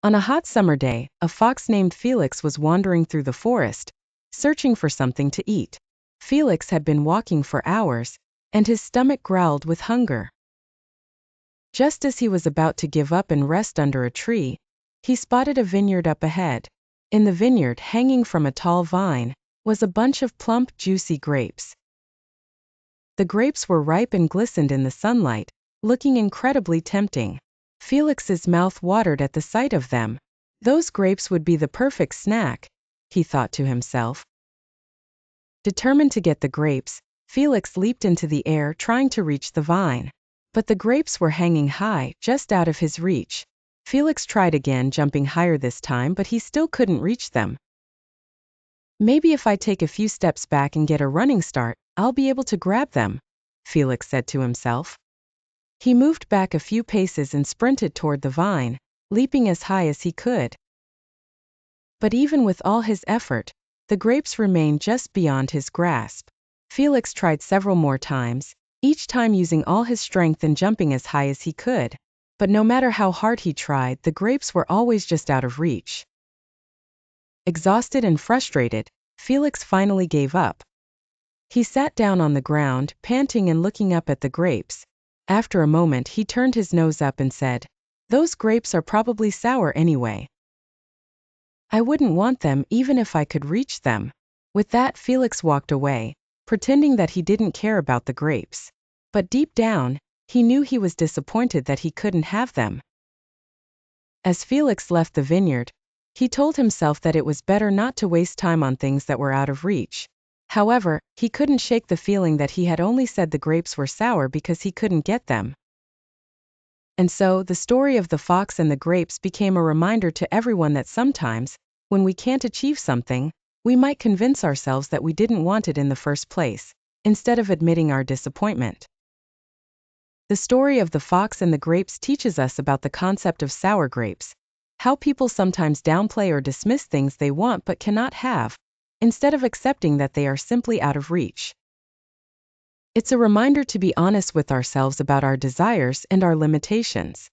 On a hot summer day, a fox named Felix was wandering through the forest, searching for something to eat. Felix had been walking for hours, and his stomach growled with hunger. Just as he was about to give up and rest under a tree, he spotted a vineyard up ahead. In the vineyard, hanging from a tall vine, was a bunch of plump, juicy grapes. The grapes were ripe and glistened in the sunlight, looking incredibly tempting. Felix's mouth watered at the sight of them. Those grapes would be the perfect snack, he thought to himself. Determined to get the grapes, Felix leaped into the air trying to reach the vine. But the grapes were hanging high, just out of his reach. Felix tried again, jumping higher this time, but he still couldn't reach them. Maybe if I take a few steps back and get a running start, I'll be able to grab them, Felix said to himself. He moved back a few paces and sprinted toward the vine, leaping as high as he could. But even with all his effort, the grapes remained just beyond his grasp. Felix tried several more times, each time using all his strength and jumping as high as he could. But no matter how hard he tried, the grapes were always just out of reach. Exhausted and frustrated, Felix finally gave up. He sat down on the ground, panting and looking up at the grapes. After a moment, he turned his nose up and said, "Those grapes are probably sour anyway. I wouldn't want them even if I could reach them." With that, Felix walked away, pretending that he didn't care about the grapes. But deep down, he knew he was disappointed that he couldn't have them. As Felix left the vineyard, he told himself that it was better not to waste time on things that were out of reach. However, he couldn't shake the feeling that he had only said the grapes were sour because he couldn't get them. And so, the story of the fox and the grapes became a reminder to everyone that sometimes, when we can't achieve something, we might convince ourselves that we didn't want it in the first place, instead of admitting our disappointment. The story of the fox and the grapes teaches us about the concept of sour grapes, how people sometimes downplay or dismiss things they want but cannot have, instead of accepting that they are simply out of reach. It's a reminder to be honest with ourselves about our desires and our limitations.